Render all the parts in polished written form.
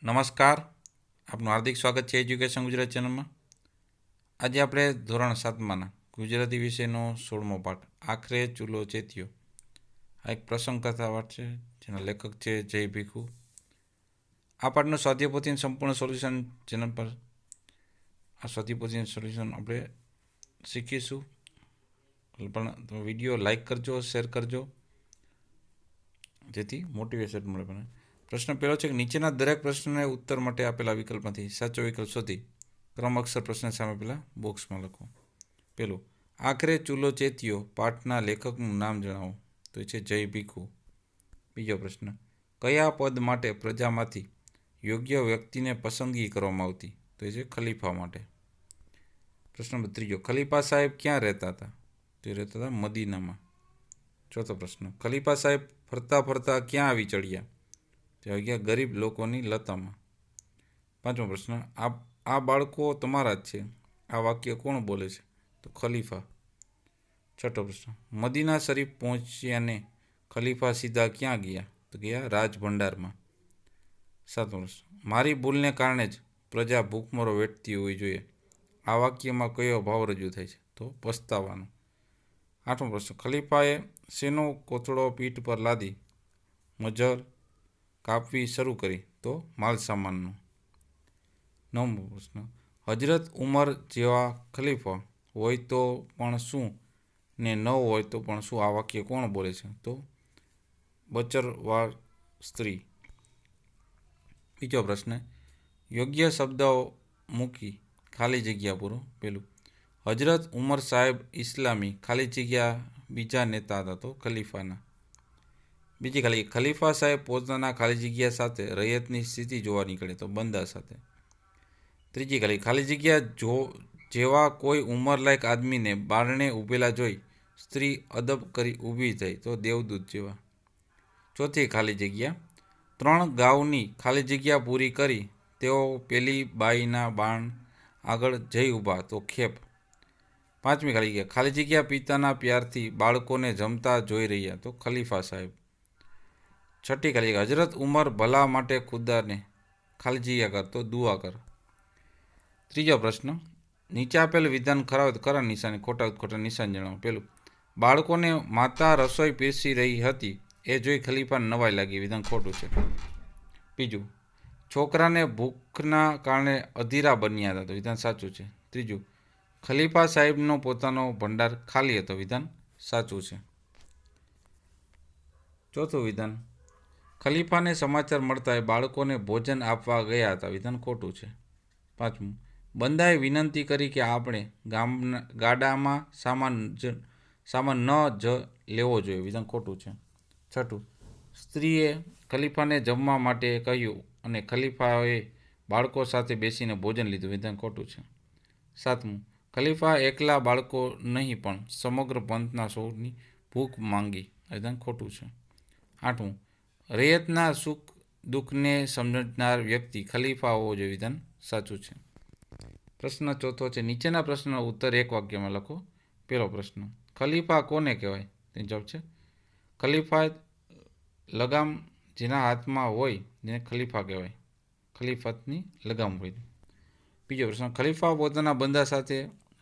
નમસ્કાર, આપનું હાર્દિક સ્વાગત છે એજ્યુકેશન ગુજરાત ચેનલમાં. આજે આપણે ધોરણ 7માના ગુજરાતી વિષયનો 16મો પાઠ આખરે ચૂલો ચેત્યો. આ એક પ્રસંગ કથા પાઠ છે જેના લેખક છે જય ભીખુ. આ પાઠનું સ્વાધ્યાયપોથીનું સંપૂર્ણ સોલ્યુશન ચેનલ પર આ સ્વાધ્યાયપોથીનું સોલ્યુશન આપણે શીખીશું. પણ તમે વિડીયો લાઈક કરજો, શેર કરજો જેથી મોટિવેશન મળે. મને પ્રશ્ન પહેલો છે કે નીચેના દરેક પ્રશ્નને ઉત્તર માટે આપેલા વિકલ્પમાંથી સાચો વિકલ્પ શોધી ક્રમ અક્ષર પ્રશ્ન સામે પેલા બોક્સમાં લખો. પેલું, આખરે ચૂલો ચેત્યો પાઠના લેખકનું નામ જણાવો. તો એ છે જય ભીખુ. બીજો પ્રશ્ન, કયા પદ માટે પ્રજામાંથી યોગ્ય વ્યક્તિને પસંદગી કરવામાં આવતી? તો એ છે ખલીફા માટે. પ્રશ્ન નંબર ત્રીજો, ખલીફા સાહેબ ક્યાં રહેતા હતા? તો એ રહેતા હતા મદીનામાં. ચોથો પ્રશ્ન, ખલીફા સાહેબ ફરતા ફરતા ક્યાં આવી ચડ્યા? તે આવી ગયા ગરીબ લોકોની લતામાં. પાંચમો પ્રશ્ન, આ બાળકો તમારા જ છે. આ વાક્ય કોણ બોલે છે? તો ખલીફા. છઠ્ઠો પ્રશ્ન, મદીના શરીફ પહોંચ્યાને ખલીફા સીધા ક્યાં ગયા? તો ગયા રાજભંડારમાં. સાતમો પ્રશ્ન, મારી ભૂલને કારણે જ પ્રજા ભૂખમરો વેઠતી હોવી જોઈએ. આ વાક્યમાં કયો ભાવ રજૂ થાય છે? તો પસ્તાવાનો. આઠમો પ્રશ્ન, ખલીફાએ શેનો કોથળો પીઠ પર લાદી મજર કાપવી શરૂ કરી? તો માલ સામાનનો. નવમો પ્રશ્ન, હજરત ઉમર જેવા ખલીફા હોય તો પણ શું ને ન હોય તો પણ શું? આ વાક્ય કોણ બોલે છે? તો બચરવાર સ્ત્રી. બીજો પ્રશ્ન, યોગ્ય શબ્દો મૂકી ખાલી જગ્યા પૂરો. પેલું, હજરત ઉમર સાહેબ ઇસ્લામી ખાલી જગ્યા બીજા નેતા હતા. તો ખલીફાના. બીજી ખલીફા સાહેબ પોતાના ખાલી જગ્યા સાથે રૈયતની સ્થિતિ જોવા નીકળે. તો બંદા સાથે. ત્રીજી ખાલી જગ્યા જેવા કોઈ ઉંમરલાયક આદમીને બારણે ઊભેલા જોઈ સ્ત્રી અદબ કરી ઊભી થઈ. તો દેવદૂત જેવા. ચોથી ખાલી જગ્યા, 3 ગાઉની ખાલી જગ્યા પૂરી કરી તેઓ પેલી બાઈના બાણ આગળ જઈ ઊભા. તો ખેપ. પાંચમી ખાલી જગ્યા પિતાના પ્યારથી બાળકોને જમતા જોઈ રહ્યા. તો ખલીફા સાહેબ. છઠ્ઠી હજરત ઉમર ભલા માટે ખુદાને ખાલી જગ્યા કર. તો દુઆ કર. ત્રીજો પ્રશ્ન, નીચે આપેલ વિધાન ખરા ખરા નિશાન, ખોટા ખોટા નિશાન જણાવો. પેલું, બાળકોને માતા રસોઈ પીરસી રહી હતી એ જોઈ ખલીફાને નવાઈ લાગી. વિધાન ખોટું છે. બીજું, છોકરાને ભૂખના કારણે અધીરા બન્યા હતા. તો વિધાન સાચું છે. ત્રીજું, ખલીફા સાહેબનો પોતાનો ભંડાર ખાલી હતો. વિધાન સાચું છે. ચોથું વિધાન, ખલીફાને સમાચાર મળતા એ બાળકોને ભોજન આપવા ગયા હતા. વિધાન ખોટું છે. પાંચમું, બંદાએ વિનંતી કરી કે આપણે ગાડામાં સામાન ન જ લેવો જોઈએ. વિધાન ખોટું છે. છઠ્ઠું, સ્ત્રીએ ખલીફાને જમવા માટે કહ્યું અને ખલીફાએ બાળકો સાથે બેસીને ભોજન લીધું. વિધાન ખોટું છે. સાતમું, ખલીફા એકલા બાળકો નહીં પણ સમગ્ર પંથના સૌની ભૂખ માંગી. વિધાન ખોટું છે. આઠમું, રૈયતના સુખ દુઃખને સમજનાર વ્યક્તિ ખલીફા હોવો જોઈએ. વિધાન સાચું છે. પ્રશ્ન ચોથો છે, નીચેના પ્રશ્નનો ઉત્તર એક વાક્યમાં લખો. પહેલો પ્રશ્ન, ખલીફા કોને કહેવાય? તેનો જવાબ છે ખલીફા લગામ જેના હાથમાં હોય જેને ખલીફા કહેવાય. ખલીફતની લગામ હોય. બીજો પ્રશ્ન, ખલીફા પોતાના બંદા સાથે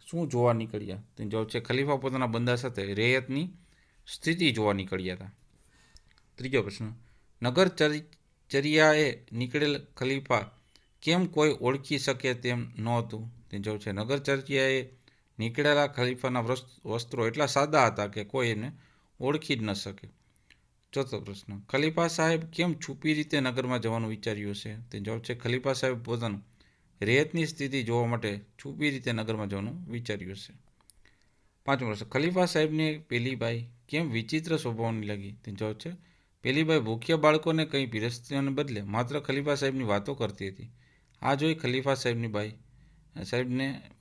શું જોવા નીકળ્યા? તેનો જવાબ છે ખલીફા પોતાના બંદા સાથે રૈયતની સ્થિતિ જોવા નીકળ્યા હતા. ત્રીજો પ્રશ્ન, નગર ચર્યાએ નીકળેલ ખલીફા કેમ કોઈ ઓળખી શકે તેમ નહોતું? તેનો જવાબ છે નગર ચર્યાએ નીકળેલા ખલીફાના વસ્ત્રો એટલા સાદા હતા કે કોઈ એને ઓળખી જ ન શકે. ચોથો પ્રશ્ન, ખલીફા સાહેબ કેમ છુપી રીતે નગરમાં જવાનું વિચાર્યું હશે? તેનો જવાબ છે ખલીફા સાહેબ પોતાનું રૈયતની સ્થિતિ જોવા માટે છુપી રીતે નગરમાં જવાનું વિચાર્યું હશે. પાંચમો પ્રશ્ન, ખલીફા સાહેબને પેલી બાઈ કેમ વિચિત્ર સ્વભાવની લાગી? તેનો જવાબ છે પેલી બાઈ ભૂખ્યા બાળકોને કંઈ પીરસવાને બદલે માત્ર ખલીફા સાહેબની વાતો કરતી હતી. આ જોઈ ખલીફા સાહેબને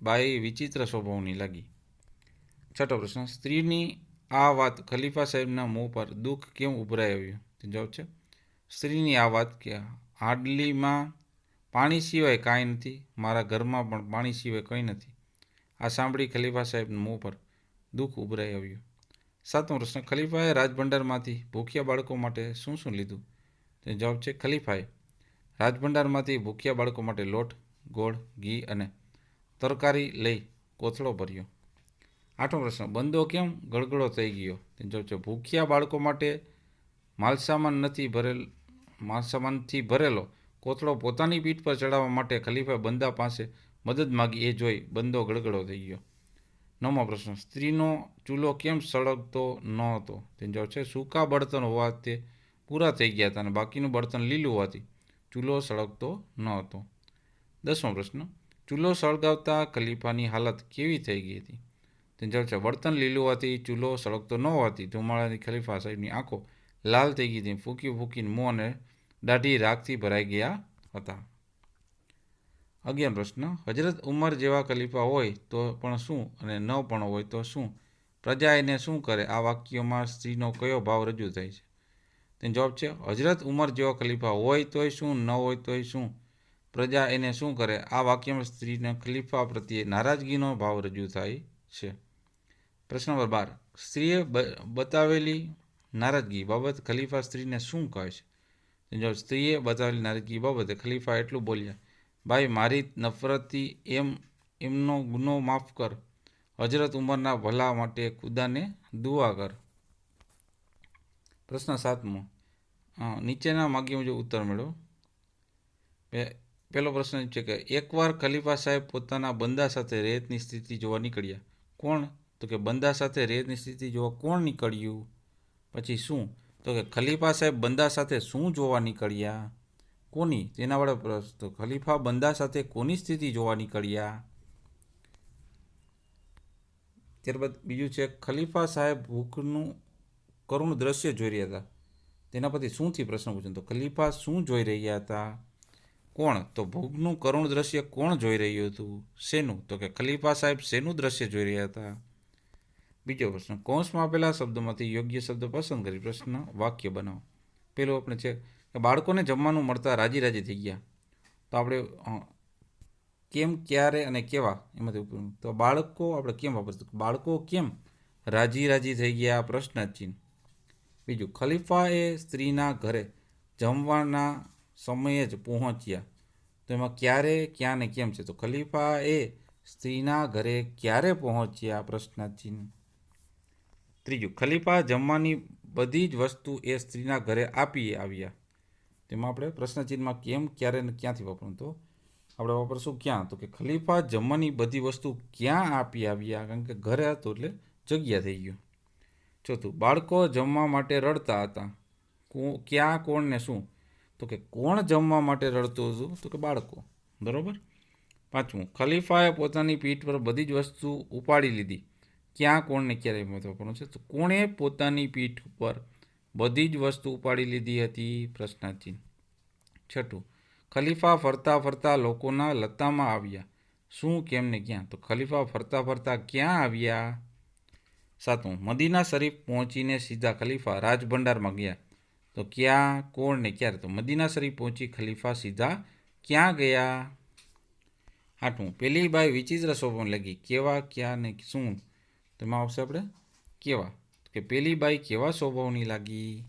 બાઈ વિચિત્ર સ્વભાવની લાગી. છઠ્ઠો પ્રશ્ન, સ્ત્રીની આ વાત ખલીફા સાહેબના મોં પર દુઃખ કેમ ઉભરાઈ આવ્યું? તેનો જવાબ છે સ્ત્રીની આ વાત કે હાડલીમાં પાણી સિવાય કાંઈ નથી, મારા ઘરમાં પણ પાણી સિવાય કંઈ નથી. આ સાંભળી ખલીફા સાહેબના મોં પર દુઃખ ઉભરાઈ આવ્યું. સાતમો પ્રશ્ન, ખલીફાએ રાજભંડારમાંથી ભૂખ્યા બાળકો માટે શું શું લીધું? તેનો જવાબ છે ખલીફાએ રાજભંડારમાંથી ભૂખ્યા બાળકો માટે લોટ, ગોળ, ઘી અને તરકારી લઈ કોથળો ભર્યો. 8મો પ્રશ્ન, બંદો કેમ ગળગળો થઈ ગયો? તેનો જવાબ છે ભૂખ્યા બાળકો માટે માલસામાનથી ભરેલો કોથળો પોતાની પીઠ પર ચડાવવા માટે ખલીફાએ બંદા પાસે મદદ માગી. એ જોઈ બંદો ગળગળો થઈ ગયો. 9મો પ્રશ્ન, સ્ત્રીનો ચૂલો કેમ સળગતો ન હતો? તેનો જવાબ છે સૂકા બળતણ હોવા તે પૂરા થઈ ગયા હતા અને બાકીનું બળતણ લીલું હોવાથી ચૂલો સળગતો ન હતો. 10મો પ્રશ્ન, ચૂલો સળગાવતા ખલીફાની હાલત કેવી થઈ ગઈ હતી? તેનો જવાબ છે બળતણ લીલું હોવાથી ચૂલો સળગતો ન હોવાથી ધુમાડાની ખલીફા સાહેબની આંખો લાલ થઈ ગઈ હતી. ફૂંકી ફૂંકીને મોં અને દાઢી રાખથી ભરાઈ ગયા હતા. 11મો પ્રશ્ન, હજરત ઉમર જેવા ખલીફા હોય તો પણ શું અને ન પણ હોય તો શું? પ્રજા એને શું કરે? આ વાક્યોમાં સ્ત્રીનો કયો ભાવ રજૂ થાય છે? તેનો જવાબ છે હજરત ઉમર જેવા ખલીફા હોય તોય શું, ન હોય તોય શું, પ્રજા એને શું કરે? આ વાક્યમાં સ્ત્રીના ખલીફા પ્રત્યે નારાજગીનો ભાવ રજૂ થાય છે. પ્રશ્ન નંબર 12, સ્ત્રીએ બતાવેલી નારાજગી બાબત ખલીફા સ્ત્રીને શું કહે છે? તેનો જવાબ, સ્ત્રીએ બતાવેલી નારાજગી બાબતે ખલીફા એટલું બોલ્યા, ભાઈ મારી નફરતી એમનો ગુનો માફ કર. હજરત ઉમરના ભલા માટે ખુદાને દુઆ કર. પ્રશ્ન 7મો, નીચેના માગ્યા મુજબ ઉત્તર મેળવો. પહેલો પ્રશ્ન છે કે એકવાર ખલીફા સાહેબ પોતાના બંદા સાથે રેતની સ્થિતિ જોવા નીકળ્યા. કોણ? તો કે બંદા સાથે રેતની સ્થિતિ જોવા કોણ નીકળ્યું? પછી શું? તો કે ખલીફા સાહેબ બંદા સાથે શું જોવા નીકળ્યા? કોની? તેના વડે પ્રશ્ન, તો ખલીફા બંદા સાથે કોની સ્થિતિ જોવા નીકળ્યા? ત્યારબાદ બીજું છે ખલીફા સાહેબ ભૂખનું કરુણ દ્રશ્ય જોઈ રહ્યા હતા. તેના પરથી શુંથી પ્રશ્ન પૂછ્યો? તો ખલીફા શું જોઈ રહ્યા હતા? કોણ? તો ભૂખનું કરુણ દ્રશ્ય કોણ જોઈ રહ્યું હતું? શેનું? તો કે ખલીફા સાહેબ શેનું દ્રશ્ય જોઈ રહ્યા હતા? બીજો પ્રશ્ન, કૌંસમાં આપેલા શબ્દોમાંથી યોગ્ય શબ્દ પસંદ કરી પ્રશ્ન વાક્ય બનાવો. પેલું આપણે છે કે બાળકોને જમવાનું મળતા રાજી રાજી થઈ ગયા. તો આપણે કેમ, ક્યારે અને કેવા એમાંથી તો બાળકો આપણે કેમ વાપરશું? બાળકો કેમ રાજી રાજી થઈ ગયા? પ્રશ્નાચિહ્ન. બીજું, ખલીફા એ સ્ત્રીના ઘરે જમવાના સમયે જ પહોંચ્યા. તો એમાં ક્યારે, ક્યાં ને કેમ છે? તો ખલીફા એ સ્ત્રીના ઘરે ક્યારે પહોંચ્યા? પ્રશ્નાચિહ્ન. ત્રીજું, ખલીફા જમવાની બધી જ વસ્તુ એ સ્ત્રીના ઘરે આપી આવ્યા. તેમાં આપણે પ્રશ્નચિહ્નમાં કેમ, ક્યારે ને ક્યાંથી વાપરવું? તો આપણે વાપરશું ક્યાં. તો કે ખલીફા જમવાની બધી વસ્તુ ક્યાં આપી આવ્યા? કારણ કે ઘરે હતું એટલે જગ્યા થઈ ગયું. ચોથું, બાળકો જમવા માટે રડતા હતા. ક્યાં, કોણ ને શું? તો કે કોણ જમવા માટે રડતું હતું? તો કે બાળકો. બરાબર. પાંચમું, ખલીફાએ પોતાની પીઠ પર બધી જ વસ્તુ ઉપાડી લીધી. ક્યાં, કોણ ને ક્યારે મહત્વપૂર્ણ છે? તો કોણે પોતાની પીઠ પર બધી જ વસ્તુ ઉપાડી લીધી હતી? પ્રશ્નાચિહ્ન. છઠ્ઠું, ખલીફા ફરતા ફરતા લોકોના લતામાં આવ્યા. શું, કેમ ને ક્યાં? તો ખલીફા ફરતા ફરતા ક્યાં આવ્યા? સાતમું, મદીના શરીફ પહોંચીને સીધા ખલીફા રાજભંડારમાં ગયા. તો ક્યાં, કોણ ને ક્યારે? તો મદીના શરીફ પહોંચી ખલીફા સીધા ક્યાં ગયા? આઠમું, પેલી બાઈ વિચિત્ર સ્વભાવની લાગી. કેવા, ક્યાં ને શું? તેમાં આવશે આપણે કેવા. કે પેલી બાઈ કેવા સ્વભાવની લાગી?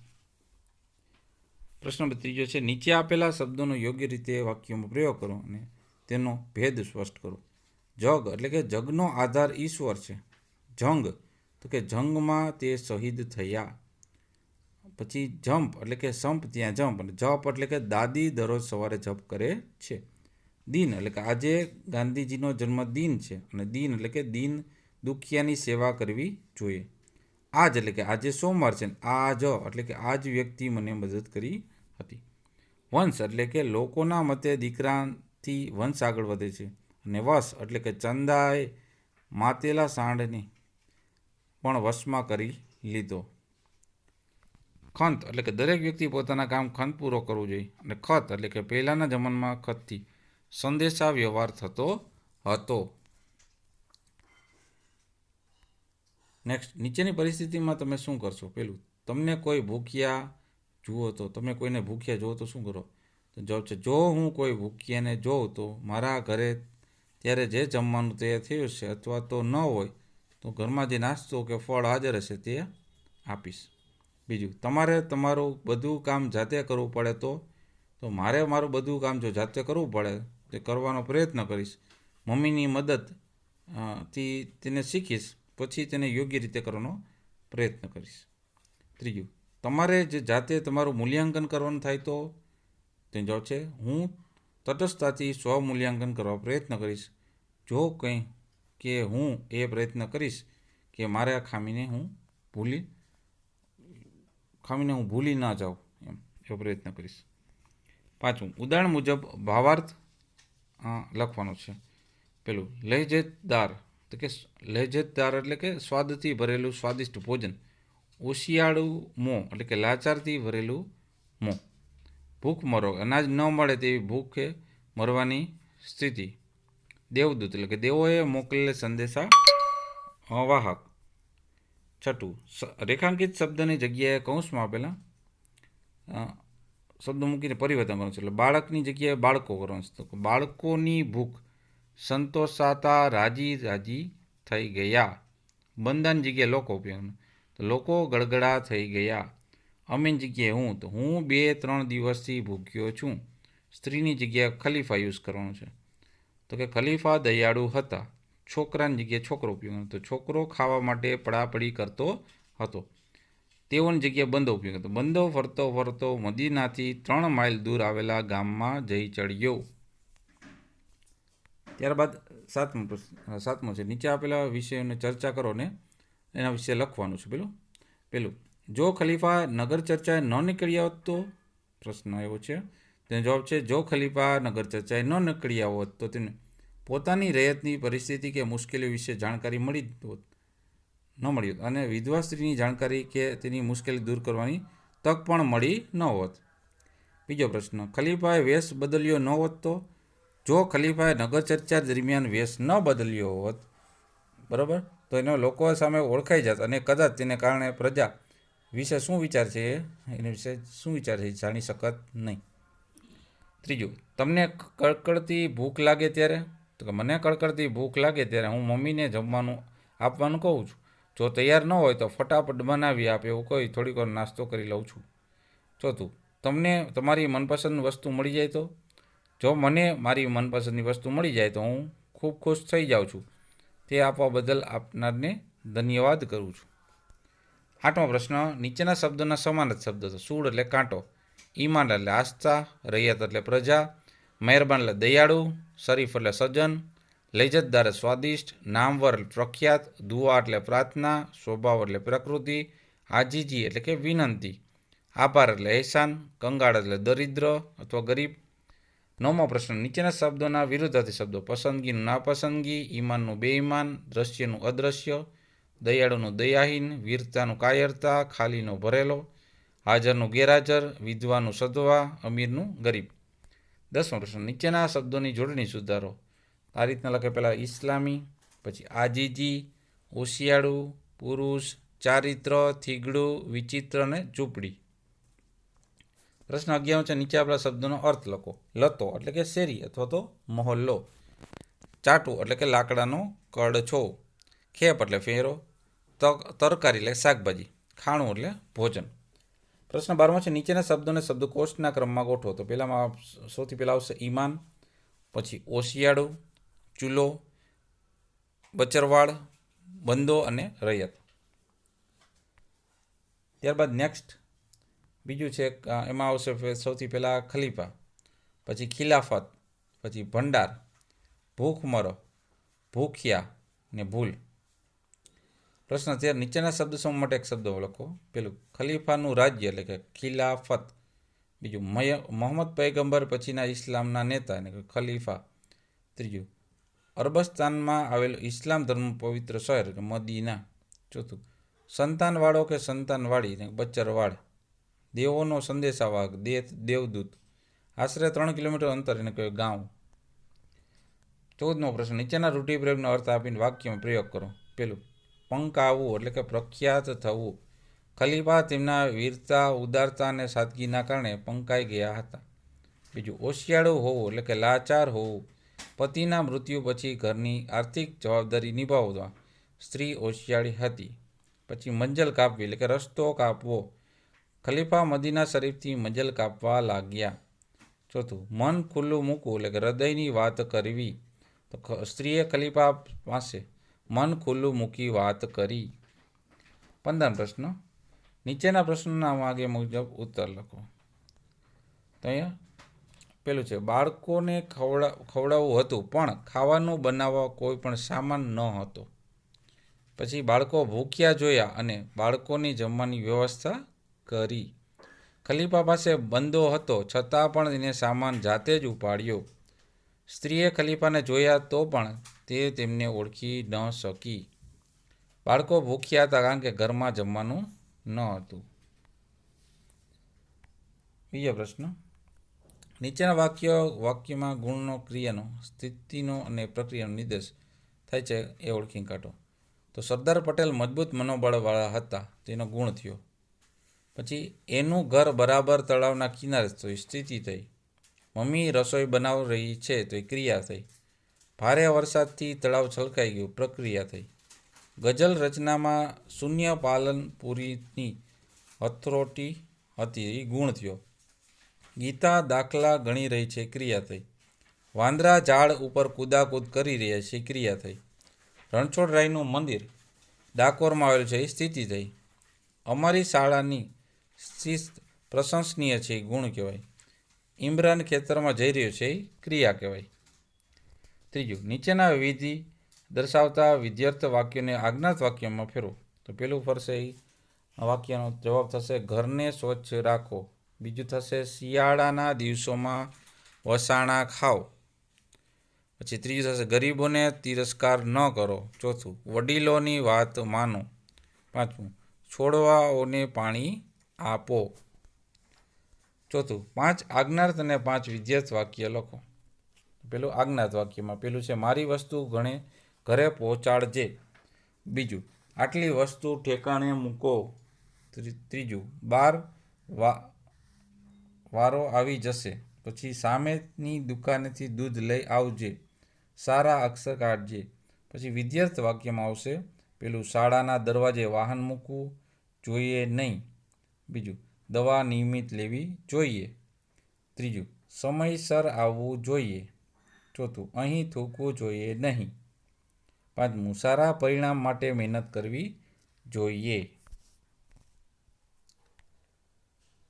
પ્રશ્ન નંબર ત્રીજો છે નીચે આપેલા શબ્દોનો યોગ્ય રીતે વાક્યોમાં પ્રયોગ કરો અને તેનો ભેદ સ્પષ્ટ કરો. જગ એટલે કે જગનો આધાર ઈશ્વર છે. જંગ તો કે જંગમાં તે શહીદ થયા. પછી જંપ એટલે કે સંપ ત્યાં જંપ, અને જપ એટલે કે દાદી દરરોજ સવારે જપ કરે છે. દિન એટલે કે આજે ગાંધીજીનો જન્મદિન છે, અને દિન એટલે કે દિન દુખિયાની સેવા કરવી જોઈએ. આજ એટલે કે આજે સોમવાર છે. આજ એટલે કે આજ વ્યક્તિ મને મદદ કરી હતી. વંશ એટલે કે લોકોના મતે દીકરાથી વંશ આગળ વધે છે. અને વશ એટલે કે ચંદાએ માતેલા સાંડને પણ વશમાં કરી લીધો. ખંત એટલે કે દરેક વ્યક્તિ પોતાના કામ ખંતપૂર્વક કરવું જોઈએ. અને ખત એટલે કે પહેલાંના જમાનામાં ખતથી સંદેશા વ્યવહાર થતો હતો. નેક્સ્ટ, નીચેની પરિસ્થિતિમાં તમે શું કરશો? પહેલું, તમને કોઈ ભૂખ્યા જુઓ તો તમે કોઈને ભૂખ્યા જુઓ તો શું કરો? તો જવાબ છે જો હું કોઈ ભૂખ્યાને જોઉં તો મારા ઘરે ત્યારે જે જમવાનું તૈયાર થયું છે અથવા તો ન હોય તો ઘરમાં જે નાસ્તો કે ફળ હાજર હશે તે આપીશ. બીજું, તમારે તમારું બધું કામ જાતે કરવું પડે તો તો મારે મારું બધું કામ જો જાતે કરવું પડે તે કરવાનો પ્રયત્ન કરીશ. મમ્મીની મદદ થી તેને શીખીશ, પછી તેને યોગ્ય રીતે કરવાનો પ્રયત્ન કરીશ. ત્રીજું, તમારે જે જાતે તમારું મૂલ્યાંકન કરવાનું થાય તો તેનો જવાબ છે હું તટસ્થતાથી સ્વમૂલ્યાંકન કરવા પ્રયત્ન કરીશ. જો કંઈ કે હું એ પ્રયત્ન કરીશ કે મારે આ ખામીને હું ભૂલી ના જાઉં, એમ એવો પ્રયત્ન કરીશ. પાંચમું, ઉદાહરણ મુજબ ભાવાર્થ લખવાનો છે. પેલું, લહેજેદાર એટલે કે સ્વાદથી ભરેલું સ્વાદિષ્ટ ભોજન. ઓશિયાળું મોં એટલે કે લાચારથી ભરેલું મોં. ભૂખમરો, અનાજ ન મળે તેવી ભૂખે મરવાની સ્થિતિ. દેવદૂત એટલે કે દેવોએ મોકલેલ સંદેશા વાહક. છઠ્ઠું, રેખાંકિત શબ્દની જગ્યાએ કૌંસમાં આપેલા શબ્દ મૂકીને પરિવર્તન કરવાનું છે. એટલે બાળકની જગ્યાએ બાળકો કરવાનું છે. તો બાળકોની ભૂખ સંતોષાતા રાજી થઈ ગયા. બંધાની જગ્યાએ લોકો ઉપયોગ, તો લોકો ગળગળા થઈ ગયા. અમીન જગ્યાએ હું, તો હું 2-3 દિવસથી ભૂખ્યો છું. સ્ત્રીની જગ્યાએ ખલીફા યુઝ કરવાનું છે. તો કે ખલીફા દયાળુ હતા. છોકરાની જગ્યાએ છોકરો ઉપયોગ, તો છોકરો ખાવા માટે પડાપડી કરતો હતો. તેઓની જગ્યાએ બંદો ઉપયોગ હતો. બંદો ફરતો ફરતો મદીનાથી 3 માઇલ દૂર આવેલા ગામમાં જઈ ચડ્યો. ત્યારબાદ સાતમો છે, નીચે આપેલા વિષયોને ચર્ચા કરો ને એના વિશે લખવાનું છે. પેલું, જો ખલીફા નગર ચર્ચાએ ન નીકળ્યા હોત તો, પ્રશ્ન એવો છે, તેનો જવાબ છે જો ખલીફા નગર ચર્ચાએ ન નીકળ્યા હોત તો તેને પોતાની રૈયતની પરિસ્થિતિ કે મુશ્કેલીઓ વિશે જાણકારી ન મળી હોત, અને વિધવા સ્ત્રીની જાણકારી કે તેની મુશ્કેલી દૂર કરવાની તક પણ મળી ન હોત. બીજો પ્રશ્ન, ખલીફાએ વેશ બદલ્યો ન હોત તો, જો ખલીફાએ નગર ચર્ચા દરમિયાન વેશ ન બદલ્યો હોત, બરાબર, તો એનો લોકો સામે ઓળખાઈ જાત અને કદાચ તેને કારણે પ્રજા વિશે શું વિચાર છે જાણી શકત નહીં. ત્રીજું, તમને કડકડતી ભૂખ લાગે ત્યારે, તો કે મને કડકડતી ભૂખ લાગે ત્યારે હું મમ્મીને જમવાનું આપવાનું કહું છું. જો તૈયાર ન હોય તો ફટાફટ બનાવી આપે એવું કહી થોડીક વાર નાસ્તો કરી લઉં છું. ચોથું, તમને તમારી મનપસંદ વસ્તુ મળી જાય તો, જો મને મારી મનપસંદની વસ્તુ મળી જાય તો હું ખૂબ ખુશ થઈ જાઉં છું. તે આપવા બદલ આપનારને ધન્યવાદ કરું છું. આઠમો પ્રશ્ન, નીચેના શબ્દોના સમાન જ શબ્દ છે. સૂળ એટલે કાંટો, ઈમાન એટલે આસ્થા, રૈયત એટલે પ્રજા, મહેરબાન એટલે દયાળુ, શરીફ એટલે સજ્જન, લૈજતદાર એટલે સ્વાદિષ્ટ, નામવર એટલે પ્રખ્યાત, દુઆ એટલે પ્રાર્થના, સ્વભાવ એટલે પ્રકૃતિ, આજીજી એટલે કે વિનંતી, આભાર એટલે એહસાન, કંગાળ એટલે દરિદ્ર અથવા ગરીબ. નવમો પ્રશ્ન, નીચેના શબ્દોના વિરુદ્ધાર્થી શબ્દો. પસંદગીનું નાપસંદગી, ઈમાનનું બેઈમાન, દ્રશ્યનું અદ્રશ્ય, દયાળુનું દયાહીન, વીરતાનું કાયરતા, ખાલીનો ભરેલો, હાજરનું ગેરહાજર, વિધવાનું સધવા, અમીરનું ગરીબ. 10મો પ્રશ્ન, નીચેના શબ્દોની જોડણી સુધારો. આ રીતના લખે. પહેલાં ઇસ્લામી, પછી આજીજી, ઓશિયાળું, પુરુષ, ચારિત્ર, થીગડું, વિચિત્ર અને ઝૂંપડી. પ્રશ્ન 11 છે, નીચે આપેલા શબ્દોનો અર્થ લખો. લતો એટલે કે શેરી અથવા તો મહોલ્લો, ચાટુ એટલે કે લાકડાનો કડછો, ખેપ એટલે ફેરો, તરકારી એટલે શાકભાજી, ખાણું એટલે ભોજન. પ્રશ્ન 12 છે, નીચેના શબ્દોને શબ્દકોશના ક્રમમાં ગોઠવો. તો પહેલામાં સૌથી પહેલાં આવશે ઈમાન, પછી ઓશિયાળું, ચૂલો, બચરવાડ, બંદો અને રૈયત. ત્યારબાદ નેક્સ્ટ બીજું છે, એમાં આવશે સૌથી પહેલાં ખલીફા, પછી ખિલાફત, પછી ભંડાર, ભૂખમરો, ભૂખ્યા ને ભૂલ. પ્રશ્ન 13, નીચેના શબ્દ સમૂહ માટે એક શબ્દ લખો. પેલું, ખલીફાનું રાજ્ય એટલે કે ખિલાફત. બીજું, મોહમ્મદ પૈગંબર પછીના ઇસ્લામના નેતા એટલે કે ખલીફા. ત્રીજું, અરબસ્તાનમાં આવેલું ઇસ્લામ ધર્મનું પવિત્ર શહેર એટલે મદીના. ચોથું, સંતાનવાળો કે સંતાનવાળી ને બચરવાડ, દેવોનો સંદેશાવાહક દેવદૂત, આશરે 3 કિલોમીટર અંતર એને કહેવાય ગાંવ. 14મો પ્રશ્ન, નીચેના રૂઢિપ્રયોગનો અર્થ આપીને વાક્યમાં પ્રયોગ કરો. પેલું, પંકાવવું એટલે કે પ્રખ્યાત થવું. ખલીફા તેમના વીરતા, ઉદારતા અને સાદગીના કારણે પંકાઈ ગયા હતા. બીજું, ઓશિયાળું હોવું એટલે કે લાચાર હોવું. પતિના મૃત્યુ પછી ઘરની આર્થિક જવાબદારી નિભાવવા સ્ત્રી ઓશિયાળી હતી. પછી મંજલ કાપવી એટલે કે રસ્તો કાપવો. ખલીફા મદીના શરીફથી મંજલ કાપવા લાગ્યા. ચોથું, મન ખુલ્લું મૂકવું એટલે કે હૃદયની વાત કરવી. તો સ્ત્રીએ ખલીફા પાસે મન ખુલ્લું મૂકી વાત કરી. 15 પ્રશ્ન, નીચેના પ્રશ્નોના માગે મુજબ ઉત્તર લખો. તો અહીંયા પેલું છે, બાળકોને ખવડાવવું હતું પણ ખાવાનું બનાવવા કોઈ પણ સામાન ન હતો. પછી બાળકો ભૂખ્યા જોયા અને બાળકોની જમવાની વ્યવસ્થા કરી. ખલીફા પાસે બંદો હતો છતાં પણ એને સામાન જાતે જ ઉપાડ્યો. સ્ત્રીએ ખલીફાને જોયા તો પણ તે તેમને ઓળખી ન શકી. બાળકો ભૂખ્યા હતા કારણ કે ઘરમાં જમવાનું ન હતું. બીજો પ્રશ્ન, નીચેના વાક્યમાં ગુણનો, ક્રિયાનો, સ્થિતિનો અને પ્રક્રિયાનો નિર્દેશ થાય છે એ ઓળખી કાઢો. તો સરદાર પટેલ મજબૂત મનોબળવાળા હતા, તેનો ગુણ થયો. પછી એનું ઘર બરાબર તળાવના કિનારે તો એ સ્થિતિ થઈ. મમ્મી રસોઈ બનાવી રહી છે તો એ ક્રિયા થઈ. ભારે વરસાદથી તળાવ છલકાઈ ગયું, પ્રક્રિયા થઈ. ગઝલ રચનામાં શૂન્ય પાલનપુરીની હથરોટી હતી, એ ગુણ થયો. ગીતા દાખલા ગણી રહી છે, ક્રિયા થઈ. વાંદરા ઝાડ ઉપર કૂદાકૂદ કરી રહ્યા છે, ક્રિયા થઈ. રણછોડરાયનું મંદિર ડાકોરમાં આવેલું છે, એ સ્થિતિ થઈ. અમારી શાળાની શિસ્ત પ્રશંસનીય છે, એ ગુણ કહેવાય. ઇમરાન ખેતરમાં જઈ રહ્યો છે, એ ક્રિયા કહેવાય. ત્રીજું, નીચેના વિધિ દર્શાવતા વિધ્યર્થ વાક્યોને આજ્ઞાત વાક્યમાં ફેરવો. તો પેલું ફરશે એ વાક્યનો જવાબ થશે ઘરને સ્વચ્છ રાખો. બીજું થશે શિયાળાના દિવસોમાં વસાણા ખાઓ. પછી ત્રીજું થશે ગરીબોને તિરસ્કાર ન કરો. ચોથું, વડીલોની વાત માનો. પાંચમું, છોડવાઓને પાણી આપો. ચોથું, 5 આજ્ઞાર્થ અને 5 વિધ્યર્થ વાક્ય લખો. પેલું આજ્ઞાત વાક્યમાં પેલું છે મારી વસ્તુ ઘરે પહોંચાડજે. બીજું, આટલી વસ્તુ ઠેકાણે મૂકો. ત્રીજું, 12 વારો આવી જશે. પછી સામેની દુકાનેથી દૂધ લઈ આવજે, સારા અક્ષર કાઢજે. પછી વિધ્યર્થ વાક્યમાં આવશે પેલું શાળાના દરવાજે વાહન મૂકવું જોઈએ નહીં. બીજું, દવા નિયમિત લેવી જોઈએ. ત્રીજું, સમયસર આવવું જોઈએ. ચોથું, અહીં થૂકવું જોઈએ નહીં. પાંચમું, સારા પરિણામ માટે મહેનત કરવી જોઈએ.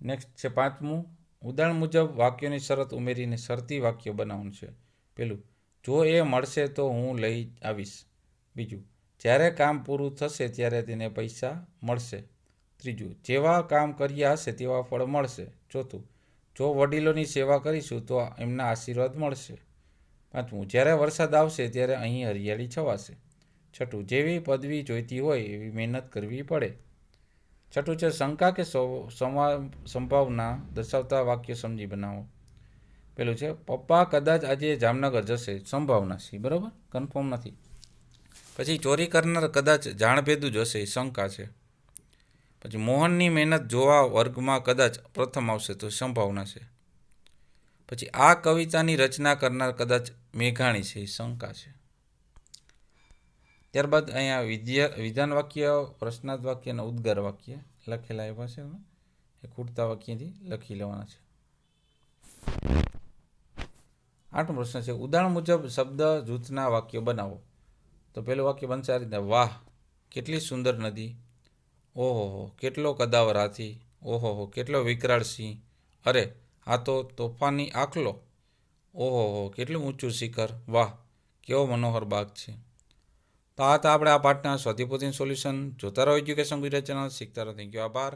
નેક્સ્ટ છે પાંચમું, ઉદાહરણ મુજબ વાક્યોની શરત ઉમેરીને શરતી વાક્ય બનાવવાનું છે. પેલું, જો એ મળશે તો હું લઈ આવીશ. બીજું, જ્યારે કામ પૂરું થશે ત્યારે તેને પૈસા મળશે. ત્રીજું, જેવા કામ કર્યા હશે તેવા ફળ મળશે. ચોથું, જો વડીલોની સેવા કરીશું તો એમના આશીર્વાદ મળશે. પાંચમું, જ્યારે વરસાદ આવશે ત્યારે અહીં હરિયાળી છવાશે. છઠ્ઠું, જેવી પદવી જોઈતી હોય એવી મહેનત કરવી પડે. છઠ્ઠું છે શંકા કે સંભાવના દર્શાવતા વાક્ય સમજી બનાવો. પેલું છે પપ્પા કદાચ આજે જામનગર જશે, સંભાવના છે, બરાબર, કન્ફર્મ નથી. પછી ચોરી કરનાર કદાચ જાણભેદું જ હશે, શંકા છે. પછી મોહનની મહેનત જોવા વર્ગમાં કદાચ પ્રથમ આવશે તો સંભાવના છે. પછી આ કવિતાની રચના કરનાર કદાચ મેઘાણી છે, શંકા છે. ત્યારબાદ અહીંયા વિધાન વાક્ય, પ્રશ્નાર્થ વાક્ય અને ઉદ્ગાર વાક્ય લખેલા એવા છે, એ ખૂટતા વાક્યથી લખી લેવાના છે. 8મો પ્રશ્ન છે ઉદાહરણ મુજબ શબ્દ જૂથના વાક્ય બનાવો. તો પહેલું વાક્ય બનશે આ રીતે, વાહ કેટલી સુંદર નદી, ઓહો કેટલો કદાવર હાથી, ઓહો કેટલો વિકરાળ સિંહ, અરે આ તો તોફાની આખલો, ઓહો કેટલું ઊંચું શિખર, વાહ કેવો મનોહર બાગ છે. તો આ હતા આપણે આ પાઠના સ્વાધ્યાય પોથીનું સોલ્યુશન. જોતા રહો એજ્યુકેશન ગુજરાત ચેનલ, શીખતા રહો. થેન્ક યુ, આભાર.